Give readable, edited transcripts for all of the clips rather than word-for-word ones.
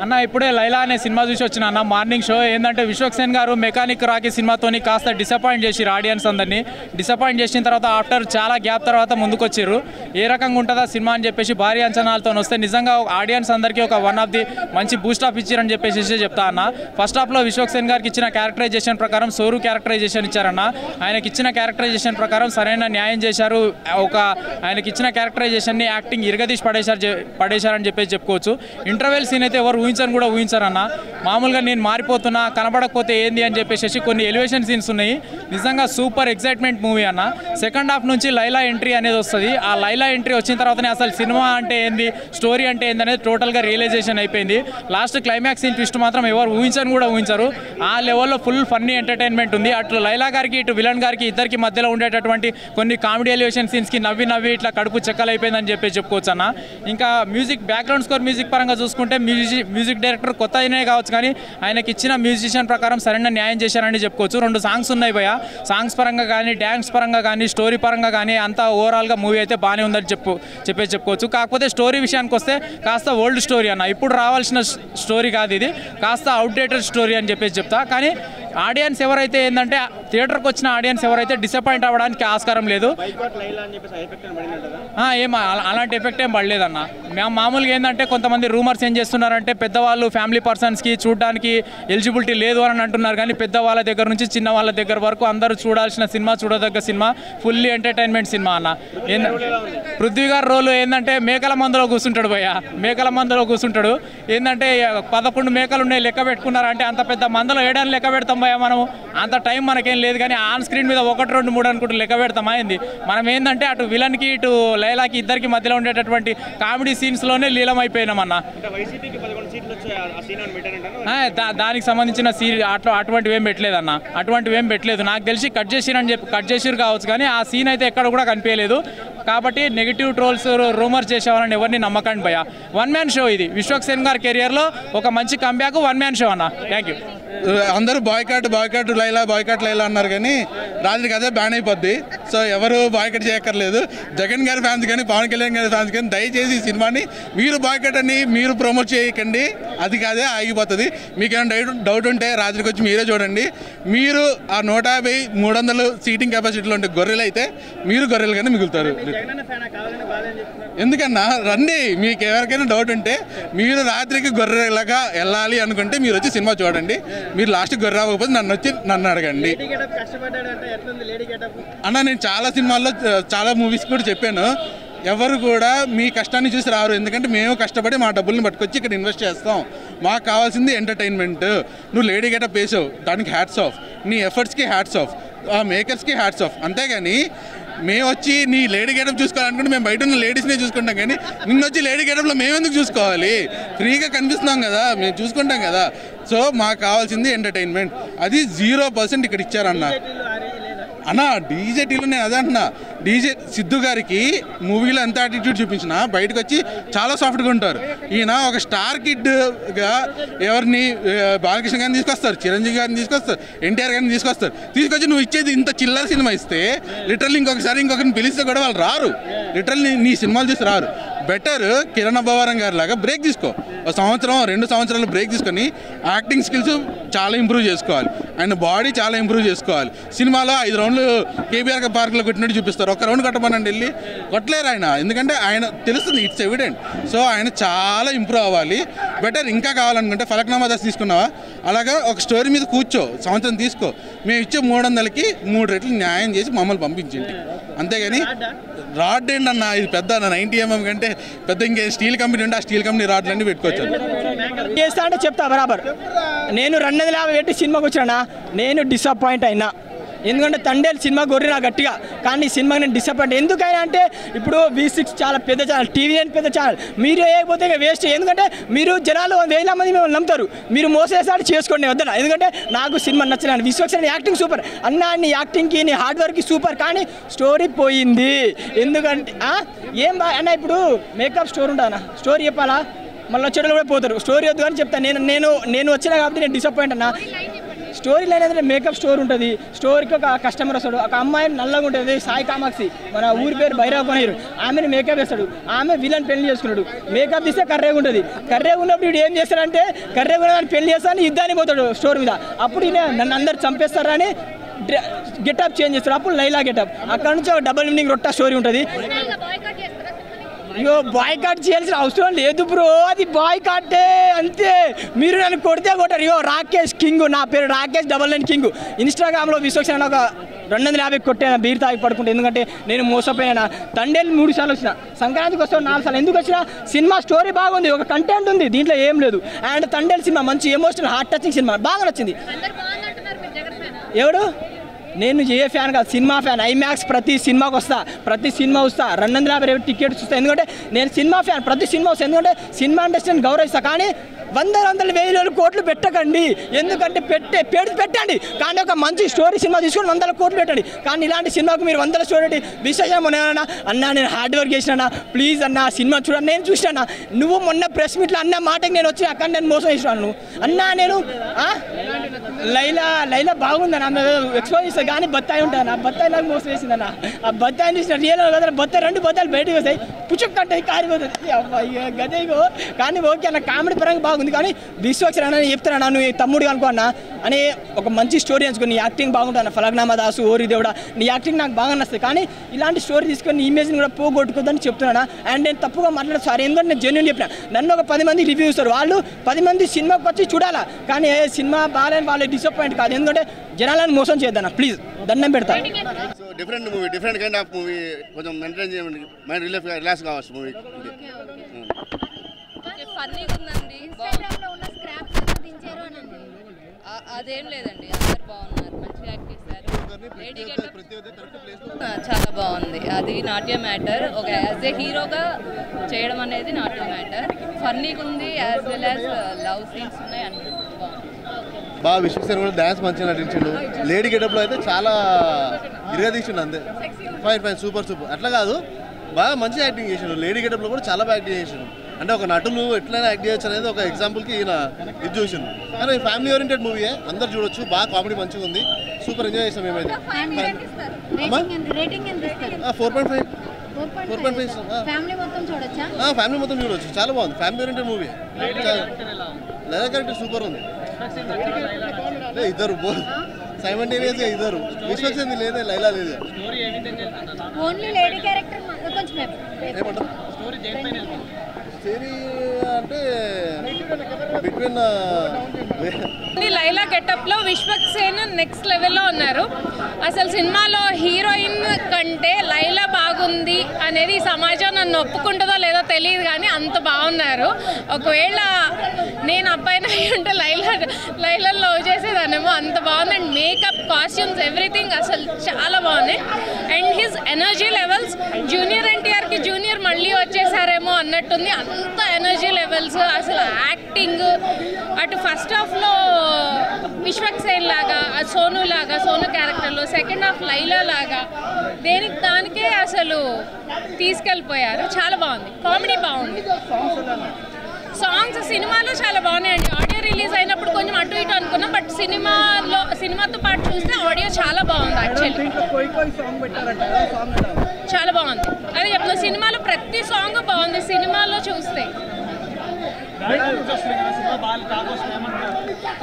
అన్న ఇప్పుడే లైలా అనే సినిమా చూసి వచ్చిన అన్న మార్నింగ్ షో. ఏంటంటే విశ్వక్సేన్ గారు మెకానిక్ రాకీ సినిమాతోని కాస్త డిసప్పాయింట్ చేసిరు ఆడియన్స్ అందరినీ. డిసప్పాయింట్ చేసిన తర్వాత ఆఫ్టర్ చాలా గ్యాప్ తర్వాత ముందుకు వచ్చారు. ఏ రకంగా ఉంటుందా సినిమా అని చెప్పేసి భారీ అంచనాలతో వస్తే నిజంగా ఆడియన్స్ అందరికీ ఒక వన్ ఆఫ్ ది మంచి బూస్ట్ ఆఫ్ ఇచ్చారని చెప్పేసి చెప్తా అన్న. ఫస్ట్ హాఫ్లో విశ్వక్సేన్ గారికి ఇచ్చిన క్యారెక్టరైజేషన్ ప్రకారం సోరు క్యారెక్టరైజేషన్ ఇచ్చారన్న. ఆయనకి ఇచ్చిన క్యారెక్టరైజేషన్ ప్రకారం సరైన న్యాయం చేశారు. ఆయనకి ఇచ్చిన క్యారెక్టరైజేషన్ని యాక్టింగ్ ఇరగదీసి పడేశారని చెప్పేసి చెప్పుకోవచ్చు. ఇంటర్వెల్ సీన్ అయితే ఎవరు ఊహించారన్న. మామూలుగా నేను మారిపోతున్నా కనబడకపోతే ఏంది అని చెప్పేసి కొన్ని ఎలివేషన్ సీన్స్ ఉన్నాయి. నిజంగా సూపర్ ఎక్సైట్మెంట్ మూవీ అన్న. సెకండ్ హాఫ్ నుంచి లైలా ఎంట్రీ అనేది వస్తుంది. ఆ లైలా ఎంట్రీ వచ్చిన తర్వాతనే అసలు సినిమా అంటే ఏంది, స్టోరీ అంటే ఏంది అనేది టోటల్గా రియలైజేషన్ అయిపోయింది. లాస్ట్ క్లైమాక్స్ సీన్ ట్విస్ట్ మాత్రం ఎవరు ఊహించరు. ఆ లెవెల్లో ఫుల్ ఫన్నీ ఎంటర్టైన్మెంట్ ఉంది. అటు లైలా గారికి ఇటు విలన్ గారికి ఇద్దరికి మధ్యలో ఉండేటటువంటి కొన్ని కామెడీ ఎలివేషన్ సీన్స్కి నవ్వి ఇట్లా కడుపు చెక్కలు అయిపోయిందని చెప్పుకోవచ్చు అన్న. ఇంకా మ్యూజిక్ బ్యాక్గ్రౌండ్ స్కోర్ మ్యూజిక్ పరంగా చూసుకుంటే మ్యూజిక్ డైరెక్టర్ కొత్త అయినే కావచ్చు, కానీ ఆయనకి ఇచ్చిన మ్యూజిషియన్ ప్రకారం సరైన న్యాయం చేశారని చెప్పుకోవచ్చు. 2 సాంగ్స్ ఉన్నాయి భయ. సాంగ్స్ పరంగా కానీ డ్యాన్స్ పరంగా కానీ స్టోరీ పరంగా కానీ అంతా ఓవరాల్గా మూవీ అయితే బాగానే ఉందని చెప్పుకోవచ్చు. కాకపోతే స్టోరీ విషయానికి వస్తే కాస్త ఓల్డ్ స్టోరీ అన్న. ఇప్పుడు రావాల్సిన స్టోరీ కాదు ఇది, కాస్త అవుట్డేటెడ్ స్టోరీ అని చెప్తా. కానీ ఆడియన్స్ ఎవరైతే ఏంటంటే థియేటర్కి వచ్చిన ఆడియన్స్ ఎవరైతే డిసప్పాయింట్ అవ్వడానికి ఆస్కారం లేదు. ఏం అలాంటి ఎఫెక్ట్ ఏం పడలేదన్న. మేము మామూలుగా ఏంటంటే కొంతమంది రూమర్స్ ఏం చేస్తున్నారంటే పెద్దవాళ్ళు ఫ్యామిలీ పర్సన్స్కి చూడడానికి ఎలిజిబిలిటీ లేదు అని అంటున్నారు. కానీ పెద్దవాళ్ళ దగ్గర నుంచి చిన్న వాళ్ళ దగ్గర వరకు అందరూ చూడాల్సిన సినిమా, చూడదగ్గ సినిమా, ఫుల్లీ ఎంటర్టైన్మెంట్ సినిమా అన్న. పృథ్వీ గారి రోలు ఏంటంటే మేకల మందులో కూర్చుంటాడు భయ్య. మేకల మందులో కూర్చుంటాడు. ఏంటంటే 11 మేకలు ఉన్నాయి లెక్క పెట్టుకున్నారంటే అంత పెద్ద మందలో ఏడాన్ని లెక్క పెడతాం భయ్య మనము. అంత టైం మనకేం లేదు. కానీ ఆన్ స్క్రీన్ మీద 1, 2, 3 అనుకుంటూ లెక్క పెడతామా ఏంది. మనం ఏంటంటే అటు విలన్కి ఇటు లైలాకి ఇద్దరికి మధ్యలో ఉండేటటువంటి కామెడీ సీన్స్లోనే లీలమైపోయినామన్న. దానికి సంబంధించిన అటువంటివి ఏం పెట్టలేదన్న. అటువంటివి ఏం పెట్టలేదు. నాకు తెలిసి కట్ చేసిరు కావచ్చు, కానీ ఆ సీన్ అయితే ఎక్కడ కూడా కనిపించలేదు. కాబట్టి నెగిటివ్ ట్రోల్స్ రూమర్స్ చేసేవాళ్ళని ఎవరిని నమ్మకండి భయ. 1 మ్యాన్ షో ఇది. విశ్వక్సేన్ గారి కెరియర్లో ఒక మంచి కంబ్యాక్ 1 మ్యాన్ షో అన్న. Thank you. అందరూ బాయ్కాట్ లైలా అన్నారు, కానీ రాత్రికి అదే బ్యాన్ అయిపోద్ది. సో ఎవరు బాయ్కట్ చేయక్కర్లేదు. జగన్ గారి ఫ్యాన్స్ కానీ పవన్ కళ్యాణ్ గారి ఫ్యాన్స్ కానీ దయచేసి ఈ సినిమాని మీరు బాయ్కట్ అని మీరు ప్రమోట్ చేయకండి. అది కాదే ఆగిపోతుంది. మీకు ఏమైనా డౌట్ ఉంటే రాత్రికి వచ్చి మీరే చూడండి. మీరు ఆ 150, 300 సీటింగ్ కెపాసిటీలో ఉంటే గొర్రెలు అయితే మీరు గొర్రెలుగానే మిగులుతారు. ఎందుకన్నా రండి. మీకు ఎవరికైనా డౌట్ ఉంటే మీరు రాత్రికి గొర్రెలాగా వెళ్ళాలి అనుకుంటే మీరు వచ్చి సినిమా చూడండి. మీరు లాస్ట్కి గొర్రె అవ్వకపోతే నన్ను అడగండి అన్న. నేను చాలా సినిమాల్లో చాలా మూవీస్ కూడా చెప్పాను, ఎవరు కూడా మీ కష్టాన్ని చూసి రారు. ఎందుకంటే మేము కష్టపడి మా డబ్బుల్ని పట్టుకొచ్చి ఇక్కడ ఇన్వెస్ట్ చేస్తాం. మాకు కావాల్సింది ఎంటర్టైన్మెంట్. నువ్వు లేడీ గెటప్ వేసావు, దానికి హ్యాట్స్ ఆఫ్. నీ ఎఫర్ట్స్కి హ్యాట్స్ ఆఫ్, ఆ మేకర్స్కి హ్యాట్స్ ఆఫ్. అంతేగాని మేము వచ్చి నీ లేడీ గెటప్ చూసుకోవాలనుకుంటే మేము బయట ఉన్న లేడీస్నే చూసుకుంటాం, కానీ నిన్ను వచ్చి లేడీ గెటప్లో మేమెందుకు చూసుకోవాలి? ఫ్రీగా కనిపిస్తున్నాం కదా, మేము చూసుకుంటాం కదా. సో మాకు కావాల్సింది ఎంటర్టైన్మెంట్. అది 0% ఇక్కడ ఇచ్చారన్న. అన్న డీజేటీలో నేను అదే అంటున్నా. డీజే సిద్ధు గారికి మూవీలో ఎంత యాటిట్యూడ్ చూపించినా బయటకు వచ్చి చాలా సాఫ్ట్గా ఉంటారు. ఈయన ఒక స్టార్ కిడ్గా ఎవరిని బాలకృష్ణ గారిని తీసుకొస్తారు, చిరంజీవి గారిని తీసుకొస్తారు, ఎన్టీఆర్ గారిని తీసుకొచ్చి నువ్వు ఇచ్చేది ఇంత చిల్లర సినిమా ఇస్తే లిటరల్లీ ఇంకొకరిని పిలిస్తే కూడా వాళ్ళు రారు. లిటరల్లీ నీ సినిమాలు చూసి రారు. బెటర్ కిరణ్ అబ్బవరం గారి లాగా బ్రేక్ తీసుకో. 1 సంవత్సరం 2 సంవత్సరాలు బ్రేక్ తీసుకొని యాక్టింగ్ స్కిల్స్ చాలా ఇంప్రూవ్ చేసుకోవాలి. ఆయన బాడీ చాలా ఇంప్రూవ్ చేసుకోవాలి. సినిమాలో 5 రౌండ్లు కేబీఆర్ పార్క్లో కొట్టినట్టు చూపిస్తారు. 1 రౌండ్ కొట్టమనండి వెళ్ళి కొట్టలేరు ఆయన. ఎందుకంటే ఆయన తెలుస్తుంది, ఇట్స్ ఎవిడెంట్. సో ఆయన చాలా ఇంప్రూవ్ అవ్వాలి. బెటర్ ఇంకా కావాలనుకుంటే ఫలక్నామా దాస్ తీసుకున్నావా, అలాగా ఒక స్టోరీ మీద కూర్చో, సంవత్సరం తీసుకో. మేము ఇచ్చే 300కి 3 రెట్లు న్యాయం చేసి మమ్మల్ని పంపించండి. అంతేగాని రాడ్ ఏంటన్న, ఇది పెద్ద 90 mm కంటే పెద్ద ఇంకే స్టీల్ కంపెనీ ఉంటే ఆ స్టీల్ కంపెనీ రాడ్లన్నీ పెట్టుకోవచ్చు. చేస్తా అంటే చెప్తా బరాబర్. నేను 250 పెట్టి సినిమాకి వచ్చానా, నేను డిసప్పాయింట్ అయినా. ఎందుకంటే తండేలు సినిమా గొర్రె నా గట్టిగా, కానీ ఈ సినిమాకి నేను డిసప్పాయింట్. ఎందుకైనా అంటే ఇప్పుడు V6 చాలా పెద్ద ఛానల్, TV9 పెద్ద ఛానల్. మీరు వేయకపోతే వేస్ట్. ఎందుకంటే మీరు జనాలు 1000 మంది మిమ్మల్ని నమ్ముతారు. మీరు మోసేసారి చేసుకోండి వద్దన. ఎందుకంటే నాకు సినిమా నచ్చలేదు. విశ్వక్సేన్ యాక్టింగ్ సూపర్ అన్న, నీ యాక్టింగ్కి నీ హార్డ్ వర్క్కి సూపర్, కానీ స్టోరీ పోయింది. ఎందుకంటే ఏం అన్న, ఇప్పుడు మేకప్ స్టోరీ ఉండదన్న, స్టోరీ చెప్పాలా, మళ్ళీ వచ్చేటప్పుడు కూడా పోతారు. స్టోరీ వద్దు కానీ చెప్తాను. నేను వచ్చినా కాబట్టి నేను డిసప్పాయింట్ అన్న. స్టోరీ లైన్ ఏంటంటే మేకప్ స్టోర్ ఉంటుంది. స్టోర్కి ఒక కస్టమర్ వస్తాడు, ఒక అమ్మాయి నల్లగా ఉంటుంది, సాయి కామాక్షి, మన ఊరి పేరు భైరవ కొనీరు, ఆమెను మేకప్ వేస్తాడు. ఆమె విలన్ పెళ్లి చేసుకున్నాడు, మేకప్ తీస్తే కర్రేగా ఉంటుంది. కర్రేగా ఉన్నప్పుడు వీడు ఏం చేస్తాడంటే కర్రేగా ఉన్న పెళ్లి చేస్తాను యుద్ధానికి పోతాడు స్టోర్ మీద. అప్పుడు ఈయన నన్ను అందరు చంపేస్తారని గెటప్ చేంజ్ చేస్తాడు. అప్పుడు లైలా గెటప్. అక్కడ నుంచి ఒక డబుల్ మీనింగ్ రొట్టా స్టోరీ ఉంటుంది. అయ్యో బాయ్కాట్ చేయాల్సిన అవసరం లేదు బ్రో, అది బాయ్కాటే అంతే. మీరు నన్ను కొడితే కొట్టారు. అయ్యో రాకేష్ కింగ్, నా పేరు రాకేష్ 99 కింగ్. ఇన్స్టాగ్రామ్లో విశ్వక్సేన్ ఒక 250 కొట్టాను బీర్ తాగి పడుకుంటే. ఎందుకంటే నేను మోసపోయినా. తండేలు 3 సార్లు వచ్చిన, సంక్రాంతికి వస్తాను 4 సార్లు. ఎందుకు వచ్చినా? సినిమా స్టోరీ బాగుంది, ఒక కంటెంట్ ఉంది, దీంట్లో ఏం లేదు. అండ్ తండేలు సినిమా మంచి ఎమోషనల్ హార్ట్ టచింగ్ సినిమా, బాగా నచ్చింది. ఎవడు? నేను ఏ ఫ్యాన్ కాదు, సినిమా ఫ్యాన్. ఐమాక్స్ ప్రతి సినిమాకి వస్తా, ప్రతి సినిమా వస్తా. 250 టికెట్స్ వస్తాయి. ఎందుకంటే నేను సినిమా ఫ్యాన్, ప్రతి సినిమా వస్తాను. ఎందుకంటే సినిమా ఇండస్ట్రీని గౌరవిస్తా. కానీ 100 వేలు కోట్లు పెట్టకండి. ఎందుకంటే పెట్టండి, కానీ ఒక మంచి స్టోరీ సినిమా తీసుకొని 100 కోట్లు పెట్టండి. కానీ ఇలాంటి సినిమాకు మీరు 100 స్టోరీ పెట్టి విశేషం అన్నా నేను హార్డ్ వర్క్ చేసినా, ప్లీజ్ అన్న సినిమా చూడండి. నేను చూసినా, నువ్వు మొన్న ప్రెస్ మీట్లో అన్న మాటకి నేను వచ్చి అక్కడ నేను మోసం చేసినాను. నువ్వు అన్నా నేను లైలా బాగుందన్న ఎక్స్పోజ్ చేస్తా, కానీ బత్తాయి ఉంటాను. ఆ బత్తాయి నాకు మోసం వేసిందన్న. ఆ బత్తాయి చూసిన రియల్ కదా, బత్తాయి 2 బత్తాయిలు బయటకు వస్తాయి, పుచ్చుకంటే కారిపోతుంది. అబ్బాయి గదేగో. కానీ ఓకే అన్న, కామెడీ పరంగా బాగుంది. కానీ విశ్వక్సేన్ అన్న చెప్తానన్నా, నువ్వు తమ్ముడు అనుకో అన్న అని ఒక మంచి స్టోరీ ఎంచుకో. నీ యాక్టింగ్ బాగుంటుంది, ఫలక్నామా దాసు, ఓరి దేవుడా, నీ యాక్టింగ్ నాకు బాగా నచ్చుతుంది. కానీ ఇలాంటి స్టోరీ తీసుకొని ఇమేజ్ని కూడా పోగొట్టుకోద్దని చెప్తున్నాను. అండ్ నేను తప్పుగా మాట్లాడదు సార్, ఎందుకంటే నేను జెన్యూన్ చెప్పిన. నన్ను ఒక 10 మంది రివ్యూ ఇస్తారు, వాళ్ళు 10 మంది సినిమాకి వచ్చి చూడాలా. కానీ సినిమా బాగాలేని వాళ్ళు డిసప్పాయింట్ కాదు. ఎందుకంటే జనాలను మోసం చేయద్దన్న, ప్లీజ్ దండం పెడతా. So different movie, different kind of movie, కొంచెం ఎంటర్టైన్మెంట్, మైండ్ రిలాక్స్ కావచ్చు మూవీ. ఫన్నీగా ఉందండి. అదేం లేదండి, అందరు బాగున్నారు, మంచిగా యాక్ట్ చేశారు. చాలా బాగుంది. అది నాట్య మ్యాటర్, ఒక యాజ్ ఏ హీరోగా చేయడం అనేది నాట్య మ్యాటర్. ఫన్నీగా ఉంది, as well as love scenes ఉన్నాయి, అన్నీ బాగా విశ్వక్సేన్ కూడా డ్యాన్స్ మంచిగా నటించిండు. లేడీ గెటప్లో అయితే చాలా ఇరగదీసిండు, అంతే. Fine super. అట్లా కాదు, బాగా మంచిగా యాక్టింగ్ చేసిండు. లేడీ గెటప్లో కూడా చాలా బాగా యాక్టింగ్ చేసిండు. అంటే ఒక నటులు ఎట్లయినా యాక్ట్ చేయొచ్చు అనేది ఒక ఎగ్జాంపుల్కి ఈయన ఇది చూసిండు. కానీ ఫ్యామిలీ ఓరియంటెడ్ మూవీయే, అందరు చూడొచ్చు, బాగా కామెడీ మంచిగా ఉంది, సూపర్ ఎంజాయ్ చేస్తాం మేమైతే. 4.5 ఫ్యామిలీ మొత్తం చూడొచ్చు, చాలా బాగుంది. Family oriented movie. లేదా క్యారెక్టర్ సూపర్ ఉంది. ఇద్దరు సైమల్టేనియస్గా ఇద్దరు, విశ్వక్సేన్ లేదు, లైలా లేదు. ఏమంటారు స్టోరీ అంటే బిట్వీన్ లైలా గెటప్లో విశ్వక్సేన్ నెక్స్ట్ లెవెల్లో ఉన్నారు. అసలు సినిమాలో హీరోయిన్ కంటే లైలా బాగుంది అనేది ఈ సమాజం నన్ను ఒప్పుకుంటుందో లేదో తెలియదు, కానీ అంత బాగున్నారు. ఒకవేళ నేను అబ్బాయిని అంటే లైలా లవ్ చేసేదానేమో, అంత బాగుంది. అండ్ మేకప్, కాస్ట్యూమ్స్, ఎవ్రీథింగ్ అసలు చాలా బాగున్నాయి. And his energy levels junior ఎన్టీఆర్కి జూనియర్ మళ్ళీ వచ్చేసారేమో అన్నట్టుంది. అంత ఎనర్జీ లెవెల్స్, అసలు యాక్టింగ్, అటు ఫస్ట్ హాఫ్లో విశ్వక్సేన్ లాగా, సోను క్యారెక్టర్లో, సెకండ్ హాఫ్ లైలా లాగా దానికే అసలు తీసుకెళ్ళిపోయారు. చాలా బాగుంది, కామెడీ బాగుంది. సాంగ్స్ సినిమాలో చాలా బాగున్నాయండి. ఆడియో రిలీజ్ అయినప్పుడు కొంచెం అటు ఇటు అనుకున్నాం, బట్ సినిమాతో పాటు చూస్తే ఆడియో చాలా బాగుంది. యాక్చువల్లీ చాలా బాగుంది. అదే చెప్తున్నా, సినిమాలో ప్రతి సాంగ్ బాగుంది. సినిమాలో చూస్తే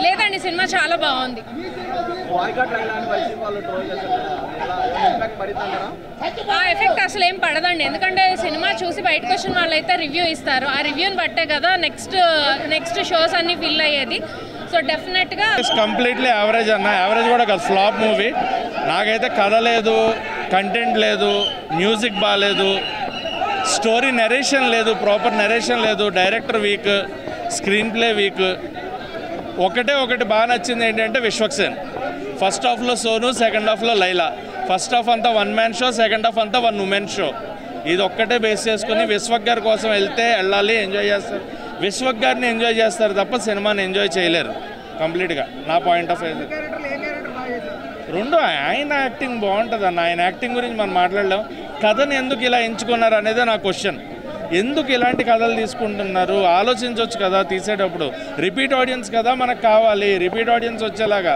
లేదండి, సినిమా చాలా బాగుంది. ఆ ఎఫెక్ట్ అసలు ఏం పడదండి, ఎందుకంటే సినిమా చూసి బయటకు వచ్చిన వాళ్ళైతే రివ్యూ ఇస్తారు. ఆ రివ్యూని బట్టే కదా నెక్స్ట్ షోస్ అన్ని ఫిల్ అయ్యేది. సో డెఫినెట్గా కంప్లీట్లీ యావరేజ్ అన్న, యావరేజ్ కూడా కాదు, ఫ్లాప్ మూవీ. నాకైతే కథ లేదు, కంటెంట్ లేదు, మ్యూజిక్ బాగాలేదు, స్టోరీ నెరేషన్ లేదు, ప్రాపర్ నెరేషన్ లేదు, director week, screen play week. ఒకటి బాగా నచ్చింది ఏంటంటే విశ్వక్సేన్. ఫస్ట్ హాఫ్లో సోను, సెకండ్ హాఫ్లో లైలా. ఫస్ట్ హాఫ్ అంతా 1 మ్యాన్ షో, సెకండ్ హాఫ్ అంతా 1 ఉమెన్ షో. ఇది ఒక్కటే బేస్ చేసుకుని విశ్వక్ గారి కోసం వెళ్ళాలి, ఎంజాయ్ చేస్తారు. విశ్వక్ గారిని ఎంజాయ్ చేస్తారు తప్ప సినిమాని ఎంజాయ్ చేయలేరు కంప్లీట్గా, నా పాయింట్ ఆఫ్ వ్యూ. రెండు ఆయన యాక్టింగ్ బాగుంటుంది అన్న, ఆయన యాక్టింగ్ గురించి మనం మాట్లాడలేం. కథను ఎందుకు ఇలా ఎంచుకున్నారు అనేదే నా క్వశ్చన్. ఎందుకు ఇలాంటి కథలు తీసుకుంటున్నారు? ఆలోచించవచ్చు కదా తీసేటప్పుడు. రిపీట్ ఆడియన్స్ కదా మనకు కావాలి, రిపీట్ ఆడియన్స్ వచ్చేలాగా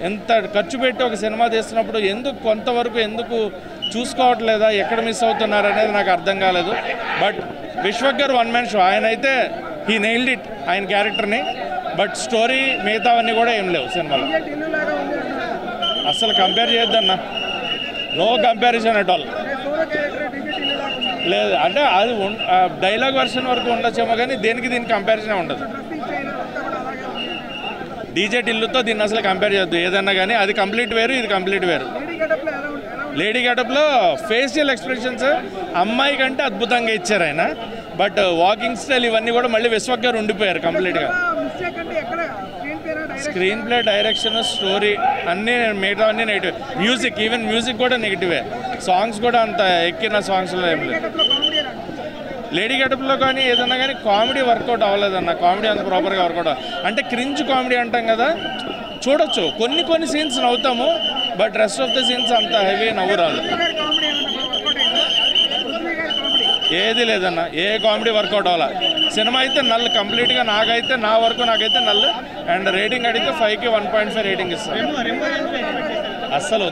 ఎంత ఖర్చు పెట్టి ఒక సినిమా తీస్తున్నప్పుడు ఎందుకు కొంతవరకు ఎందుకు చూసుకోవట్లేదా, ఎక్కడ మిస్ అవుతున్నారు అనేది నాకు అర్థం కాలేదు. బట్ విశ్వక్ గారు వన్ మ్యాన్ షో, ఆయన అయితే హీ నెయిల్డ్ ఇట్ ఆయన క్యారెక్టర్ని. బట్ స్టోరీ మిగతావన్నీ కూడా ఏం లేవు సినిమాలో. అసలు కంపేర్ చేయొద్దన్న, నో కంపారిజన్ అట్ ఆల్. లేదు అంటే అది డైలాగ్ వర్షన్ వరకు ఉండొచ్చేమో కానీ దీనికి కంపారిజన్ ఉండదు. డీజే టిల్లుతో దీన్ని అసలు కంపేర్ చేయొద్దు ఏదన్నా కానీ. అది కంప్లీట్ వేరు, ఇది కంప్లీట్ వేరు. లేడీ గెటప్లో ఫేషియల్ ఎక్స్ప్రెషన్స్ అమ్మాయి కంటే అద్భుతంగా ఇచ్చారు ఆయన. బట్ వాకింగ్ స్టైల్ ఇవన్నీ కూడా మళ్ళీ విశ్వక్ గారు ఉండిపోయారు కంప్లీట్గా. స్క్రీన్ ప్లే, డైరెక్షన్, స్టోరీ అన్నీ మిగతా అన్నీ నెగిటివ్. మ్యూజిక్, ఈవెన్ మ్యూజిక్ కూడా నెగిటివే. సాంగ్స్ కూడా అంత ఎక్కిన సాంగ్స్లో ఏం లేదు. లేడీ గెటప్లో కానీ ఏదన్నా కానీ కామెడీ వర్కౌట్ అవ్వలేదన్న. కామెడీ అంత ప్రాపర్గా వర్కౌట్ అంటే క్రింజ్ కామెడీ అంటాం కదా, చూడొచ్చు. కొన్ని సీన్స్ నవ్వుతాము, but rest of the scenes అంత హెవీ నవ్వు రాదు. ఏది లేదన్న, ఏ కామెడీ వర్కౌట్ అవ్వాల. సినిమా అయితే నల్ కంప్లీట్గా. నాకైతే నల్. అండ్ రేటింగ్ అడిగితే 5కి 1.5 రేటింగ్ ఇస్తాను. అస్సలు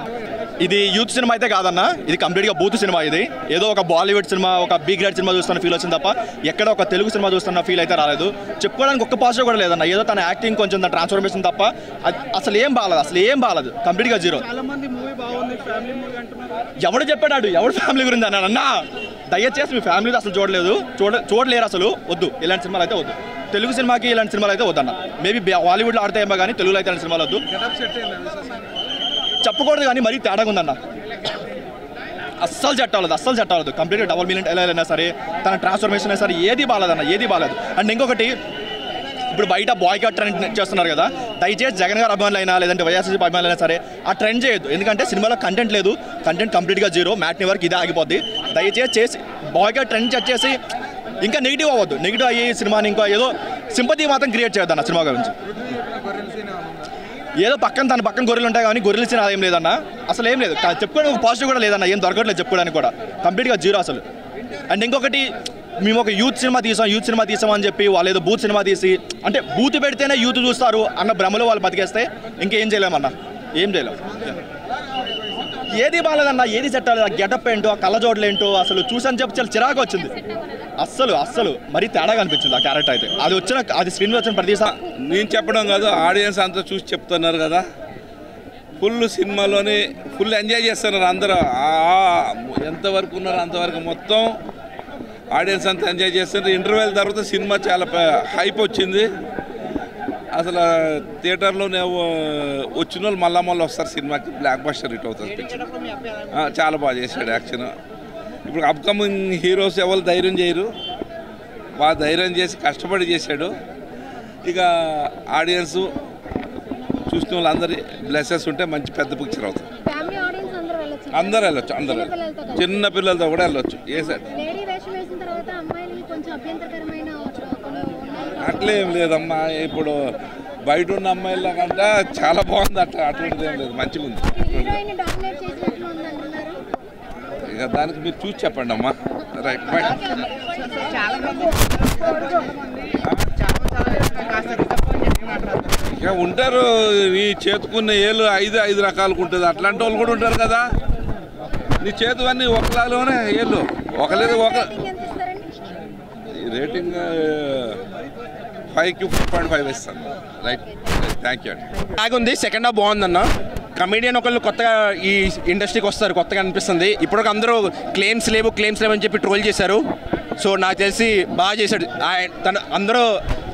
ఇది యూత్ సినిమా అయితే కాదన్న, ఇది కంప్లీట్గా బూత్ సినిమా. ఇది ఏదో ఒక బాలీవుడ్ సినిమా, ఒక బి గ్రేడ్ సినిమా చూస్తున్న ఫీల్ వచ్చింది తప్ప ఎక్కడ ఒక తెలుగు సినిమా చూస్తున్న ఫీల్ అయితే రాలేదు. చెప్పుకోవడానికి ఒక్క పాజిటివ్ కూడా లేదన్న. ఏదో తన యాక్టింగ్ కొంచెం ట్రాన్స్ఫర్మేషన్ తప్ప అసలు ఏం బాగాలేదు. కంప్లీట్గా జీరో. ఎవడు చెప్పాడు, ఎవడు ఫ్యామిలీ గురించి అన్నా? దయచేసి మీ ఫ్యామిలీ అసలు చూడలేరు అసలు. వద్దు, ఇలాంటి సినిమాలు అయితే వద్దు. తెలుగు సినిమాకి ఇలాంటి సినిమాలు అయితే వద్దన్న. మేబీ బాలీవుడ్లో ఆడతాయేమో కానీ తెలుగులో అయితే ఇలాంటి సినిమాలు వద్దు. చెప్పకూడదు కానీ మరీ తేడాగా ఉందన్న. అస్సలు సెట్ అవ్వలేదు. కంప్లీట్గా డబుల్ మిలియన్ ఎలా అయినా సరే, తన ట్రాన్స్ఫర్మేషన్ అయినా సరే ఏది బాగాలేదు. అండ్ ఇంకొకటి, ఇప్పుడు బయట బాయ్ కట్ ట్రెండ్ చేస్తున్నారు కదా, దయచేసి జగన్ గారు అభిమానులైనా లేదంటే వైఎస్ఆర్సీపీ అభిమానులైనా సరే ఆ ట్రెండ్ చేయొద్దు. ఎందుకంటే సినిమాలో కంటెంట్ లేదు, కంటెంట్ కంప్లీట్గా జీరో. మ్యాట్ని వరకు ఇదే ఆగిపోద్ది. దయచేసి చేసి బాయ్ కట్ ట్రెండ్ వచ్చేసి ఇంకా నెగిటివ్ అవ్వద్దు. నెగిటివ్ అయ్యి సినిమాని ఇంకా ఏదో సింపతి మాత్రం క్రియేట్ చేయొద్దు అన్న సినిమా గురించి. ఏదో తన పక్కన గొర్రెలు ఉంటాయి కానీ గొర్రెలు ఇచ్చిన ఏం లేదన్న. అసలు ఏం లేదు. చెప్పుకోవడానికి ఒక పాజిటివ్ కూడా లేదన్న. ఏం దొరకట్లేదు చెప్పుకోవడానికి కూడా. కంప్లీట్గా జీరో అసలు. అండ్ ఇంకొకటి, మేము ఒక యూత్ సినిమా తీసాం అని చెప్పి వాళ్ళు ఏదో బూత్ సినిమా తీసి, అంటే బూత్ పెడితేనే యూత్ చూస్తారు అన్న భ్రమలో వాళ్ళు బతికేస్తే ఇంకేం చేయలేమన్నా. ఏం చేయలేము. ఏది బాగాలేదన్న, ఏది సెట్ అవ్వలేదు. ఆ గెటప్ ఏంటో, ఆ కళ్ళజోడలు ఏంటో అసలు చూసని చెప్పి చాలా చిరాకు వచ్చింది. అస్సలు మరీ తేడాగా అనిపించింది ఆ క్యారెక్టర్ అయితే. అది స్క్రీన్ వచ్చిన ప్రతిసారి నేను చెప్పడం కాదు, ఆడియన్స్ అంతా చూసి చెప్తున్నారు కదా. సినిమాలోని ఫుల్ ఎంజాయ్ చేస్తున్నారు అందరూ. ఎంతవరకు ఉన్నారో అంతవరకు మొత్తం ఆడియన్స్ అంతా ఎంజాయ్ చేస్తున్నారు. ఇంటర్వెల్ తర్వాత సినిమా చాలా హైప్ వచ్చింది. అసలు థియేటర్లోనే వచ్చిన వాళ్ళు మళ్ళీ వస్తారు సినిమాకి. బ్లాక్ బస్టర్ హిట్ అవుతుంది. చాలా బాగా చేశాడు యాక్షన్. ఇప్పుడు అప్కమింగ్ హీరోస్ ఎవరు ధైర్యం చేయరు, బాగా ధైర్యం చేసి కష్టపడి చేశాడు. ఇక ఆడియన్స్ చూసిన వాళ్ళందరి బ్లెస్సెస్ ఉంటే మంచి పెద్ద పిక్చర్ అవుతుంది. అందరూ వెళ్ళొచ్చు, చిన్న పిల్లలతో కూడా వెళ్ళొచ్చు. అట్లేం లేదమ్మా, ఇప్పుడు బయట ఉన్న అమ్మాయిల కంటే చాలా బాగుంది. అటువంటిది ఏం లేదు, మంచిగా ఉంది. ఇక దానికి మీరు చూసి చెప్పండి అమ్మా. రైట్ ఇక ఉంటారు. నీ చేతుకున్న ఏళ్ళు 5 రకాలకు ఉంటుంది. అట్లాంటి వాళ్ళు కూడా ఉంటారు కదా. నీ చేతువన్నీ ఒకలాలోనే ఏళ్ళు ఒకలేదు. రేటింగ్ 5కి 4.5 ఇస్తాను. రైట్, థ్యాంక్ యూ అండి. బాగుంది. సెకండ్ హాఫ్ బాగుందన్న. కమెడియన్ ఒకళ్ళు కొత్తగా ఈ ఇండస్ట్రీకి వస్తారు, కొత్తగా అనిపిస్తుంది. ఇప్పుడు అందరూ క్లెయిమ్స్ లేవు అని చెప్పి ట్రోల్ చేశారు. సో నాకు తెలిసి బాగా చేశాడు ఆయన. అందరూ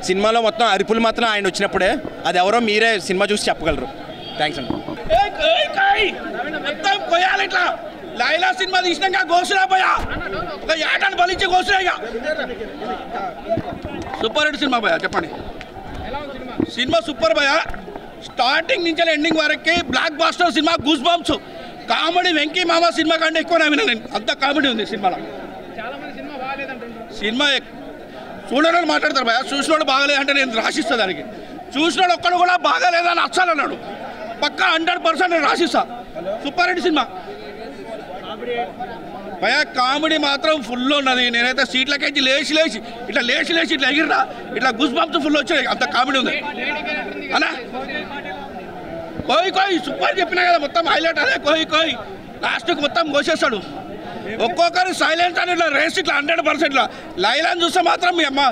సినిమాలో మొత్తం అరుపులు మాత్రం ఆయన వచ్చినప్పుడే. అది ఎవరో మీరే సినిమా చూసి చెప్పగలరు. థ్యాంక్స్ అండి. లైలా సినిమా తీసినాక గోసురా పోయా, ఒక ఏటాన్ని బలించి గోసురా. సూపర్ హిట్ సినిమా భయ్యా. చెప్పండి. సినిమా సూపర్ భయ్యా. స్టార్టింగ్ నుంచి ఎండింగ్ వరకు blockbuster cinema. Goose bumps comedy. Venky Mama cinema కంటే ఎక్కువ నవ్వినా నేను. అంత కామెడీ ఉంది సినిమాలో. సినిమా చూడడానికి మాట్లాడతారు భయ్యా. చూసినోడు బాగలేదంటే నేను రాసిస్తా దానికి. చూసినోడు ఒక్కడు కూడా బాగాలేదని అస్సలు అన్నాడు. పక్కా 100% నేను రాసిస్తా. సూపర్ హిట్ సినిమా భయ్యా. కామెడీ మాత్రం ఫుల్ ఉన్నది. నేనైతే సీట్లకేసి లేచి ఇట్లా ఎగిరినా. ఇట్లా గుస్ బంప్స్ ఫుల్ వచ్చాయి. అంత కామెడీ ఉంది అన్నా. కోయి కోయి సూపర్ చెప్పినా కదా, మొత్తం హైలైట్ అదే కోయి కోయి. లాస్ట్కి మొత్తం కోసేస్తాడు. ఒక్కొక్కరు సైలెన్స్ అని ఇట్లా రేస్ ఇట్లా 100%. లైలాని చూస్తే మాత్రం మీ అమ్మ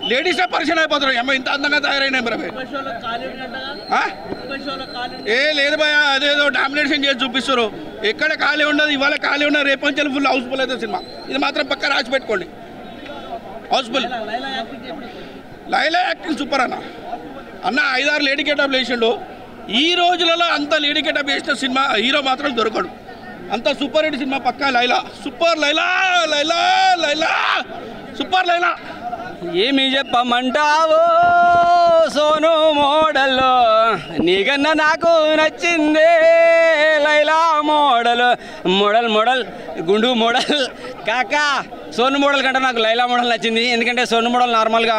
లేడీసే పరిచయం అయిపోతారు. అమ్మ ఇంత అందంగా తయారైనా మరి లేదు భయ, అదేదో డామినేషన్ చేసి చూపిస్తారు. ఎక్కడ ఖాళీ ఉండదు, ఇవాళ ఖాళీ ఉండదు, రేపు నుంచి ఫుల్ హౌస్ఫుల్ అవుతుంది సినిమా. ఇది మాత్రం పక్క రాసి పెట్టుకోండి, హౌస్ఫుల్. లైలా యాక్టింగ్ సూపర్ అన్న 5-6 లేడీ గెటప్ వేసిండు. ఈ రోజులలో అంత లేడీ గెటప్ వేసిన సినిమా హీరో మాత్రం దొరకడు. అంత సూపర్ హిట్ సినిమా పక్కా లైలా. Super Laila, Laila Laila super Laila. ఏమి చెప్పమంటావో సోను మోడల్లో, నీకన్నా నాకు నచ్చిందే లైలా మోడల్. మోడల్ మోడల్ గుండు మోడల్ కాకా సోను మోడల్ కంటే నాకు లైలా మోడల్ నచ్చింది. ఎందుకంటే సోను మోడల్ నార్మల్గా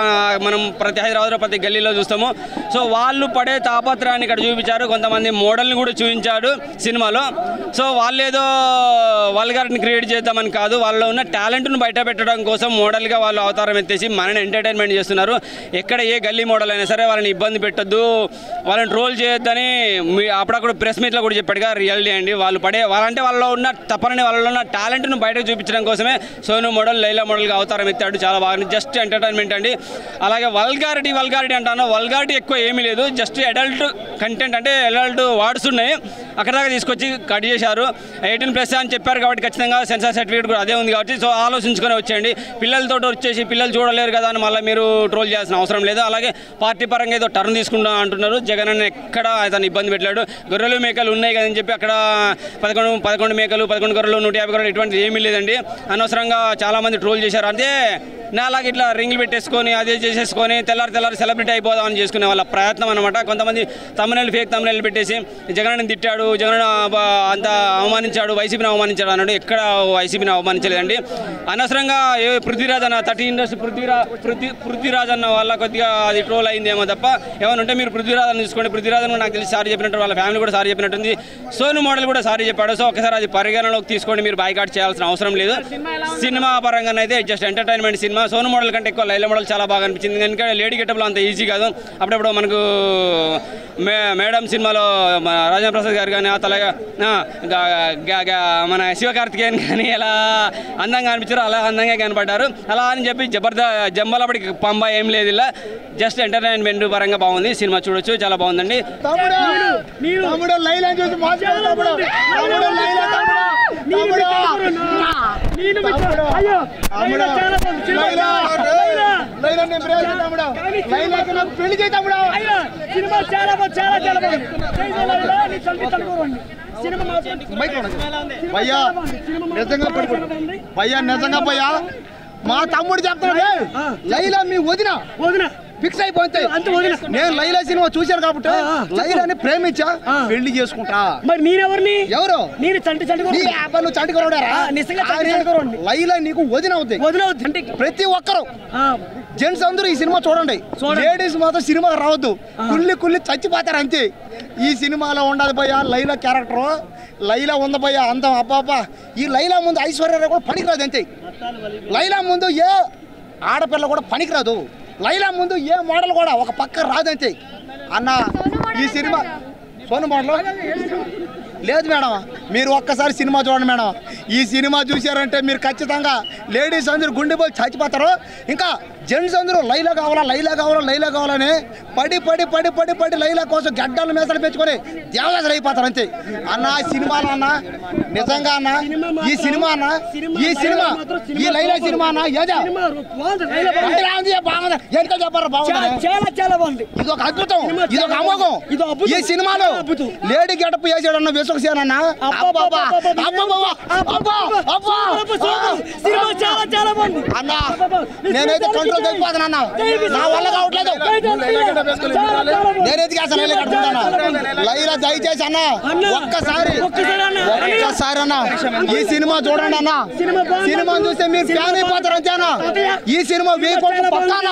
మనం ప్రతి హైదరాబాద్లో ప్రతి గల్లీలో చూస్తాము. సో వాళ్ళు పడే తాపత్రయాన్ని ఇక్కడ చూపించారు. కొంతమంది మోడల్ని కూడా చూపించాడు సినిమాలో. సో వాళ్ళు ఏదో వల్గారిటీని క్రియేట్ చేద్దామని కాదు, వాళ్ళలో ఉన్న టాలెంట్ను బయట పెట్టడం కోసం మోడల్గా వాళ్ళు అవతారం ఎత్తేసి మనని ఎంటర్టైన్మెంట్ చేస్తున్నారు. ఎక్కడ ఏ గల్లీ మోడల్ అయినా సరే వాళ్ళని ఇబ్బంది పెట్టొద్దు, వాళ్ళని ట్రోల్ చేయొద్దని అప్పుడప్పుడు ప్రెస్ మీట్లో కూడా చెప్పాడుగా. రియాలిటీ అండి, వాళ్ళంటే వాళ్ళలో ఉన్న తపనని, వాళ్ళలో ఉన్న టాలెంట్ను బయటకు చూపించడం కోసమే సోను మోడల్ లైలా మోడల్గా అవతారం ఎత్తాడు. చాలా బాగా జస్ట్ ఎంటర్టైన్మెంట్ అండి. అలాగే వల్గారిటీ అంటాను, వల్గారిటీ ఎక్కువ ఏమీ లేదు. జస్ట్ అడల్ట్ కంటెంట్, అంటే అడల్ట్ వర్డ్స్ ఉన్నాయి, అక్కడ దాకా తీసుకొచ్చి కట్ చేశారు. 18+ అని చెప్పారు కాబట్టి ఖచ్చితంగా సెన్సార్ సర్టిఫికేట్ కూడా అదే ఉంది కాబట్టి సో ఆలోచించుకొని వచ్చేయండి. పిల్లలతో వచ్చేసి పిల్లలు చూడలేరు కదా అని మళ్ళీ మీరు ట్రోల్ చేయాల్సిన అవసరం లేదు. అలాగే పార్టీ పరంగా ఏదో టర్న్ తీసుకుంటా అంటున్నారు. జగన్ అన్న ఎక్కడ అతను ఇబ్బంది పెట్టలేడు. గొర్రెలు మేకలు ఉన్నాయి కదని చెప్పి అక్కడ 11 మేకలు 11 గొర్రెలు 150 గొర్రెలు ఇటువంటిది ఏమీ లేదండి. అనవసరంగా చాలామంది ట్రోల్ చేశారు. అంతే నాలాగా ఇట్లా రింగులు పెట్టేసుకొని అదే చేసేసుకొని తెల్లారి సెలబ్రిటీ అయిపోదామని చేసుకునే వాళ్ళ ప్రయత్నం అనమాట. కొంతమంది తమ్ముళ్ళు ఫేక్ తమ్ముళ్ళు పెట్టేసి జగన్ తిట్టాడు, జగన్ అంత అవమానించాడు, వైసీపీని అవమానించాడు అన్నాడు. ఎక్కడ వైసీపీని అవమానించలేదండి. అనవసరంగా పృథ్వీరాజ్ అన్న 30 ఇండస్ట్రీ పృథ్వీరాజ్ అన్న వల్ల కొద్దిగా అది ట్రోల్ అయిందేమో తప్ప ఏమైనా ఉంటే మీరు పృథ్వీరాజ్ అని తీసుకోండి. పృథ్వీరాజ్ అని నాకు తెలిసి సారీ చెప్పినట్టు, వాళ్ళ ఫ్యామిలీ కూడా సారీ చెప్పినట్టుంది. సోను మోడల్ కూడా సారీ చెప్పాడు. సో ఒకసారి అది పరిగణలోకి తీసుకోండి, మీరు బాయ్కాట్ చేయాల్సిన అవసరం లేదు. సినిమా పరంగానైతే జస్ట్ ఎంటర్టైన్మెంట్ సినిమా. సోను మోడల్ కంటే ఎక్కువ లైలా మోడల్ చాలా బాగా అనిపించింది. ఎందుకంటే లేడీ గెటప్లో అంత ఈజీ కాదు. అప్పుడప్పుడు మనకు మేడం సినిమాలో రాజేంద్ర ప్రసాద్ గారు కానీ అలాగే మన శివకార్తికేయన్ కానీ ఎలా అందంగా అనిపించారో అలా అందంగా కనపడ్డారు. అలా అని చెప్పి జంబలపడికి పంబ ఏం లేదు, ఇలా జస్ట్ ఎంటర్టైన్మెంట్ పరంగా బాగుంది. సినిమా చూడొచ్చు, చాలా బాగుందండి. నిజంగా మా తమ్ముడు చెప్తాడు, లైలా మీ వదిన ఫిక్స్ అయిపోతే నేను లైలా సినిమా చూశాను కాబట్టి లైలాని ప్రేమించా, పెళ్లి చేసుకుంటా. మరి నేనెవరిని? ఎవరు? నేను చంటికొరడారా? లైలా నీకు వదిన అవుతుంది. ప్రతి ఒక్కరు జెంట్స్ అందరూ ఈ సినిమా చూడండి, లేడీస్ మాత్రం సినిమా రావద్దు, కుళ్ళి చచ్చిపోతారు అంతే. ఈ సినిమాలో ఉండదు భయ్యా లైలా క్యారెక్టర్, లైలా ఉంది భయ్యా అందం. అబ్బాబ్బా, ఈ లైలా ముందు ఐశ్వర్యరావు కూడా పనికిరాదు అంతే. లైలా ముందు ఏ ఆడపిల్ల కూడా పనికిరాదు. లైలా ముందు ఏ మోడల్ కూడా ఒక పక్క రాదంతే అన్న. ఈ సినిమా సోను మోడల్ లేదు మేడం, మీరు ఒక్కసారి సినిమా చూడండి మేడం. ఈ సినిమా చూశారంటే మీరు ఖచ్చితంగా లేడీస్ అందరూ గుండెపోయి చచ్చిపోతారు. ఇంకా జెంట్స్ అందరూ లైలా కావాలని పడి లైలా కోసం గడ్డలు మేసలు పెంచుకొని దేవదాసులు అయిపోతారు అంతే అన్న. సినిమాలో అన్న నిజంగా అన్న, ఈ సినిమా ఈ లైలా సినిమా అన్న చెప్పారు బాగుంది. ఇది ఒక అద్భుతం, ఇది ఒక అమోఘం. ఈ సినిమాలో లేడీ గెటప్ వేసాడన్న విశ్వక్సేన అన్న. నేనైతే కంట్రోల్ తగ్గిపోతాను అన్న, నా వల్ల కావట్లేదు. నేనైతే లైలా దయచేసి అన్న ఒక్కసారి అన్న ఈ సినిమా చూడండి అన్న. సినిమా చూస్తే మీరు ఫ్యాన్ అయిపోతారు అంతే అన్న. ఈ సినిమా 1000 కోట్లు పక్కా అన్న.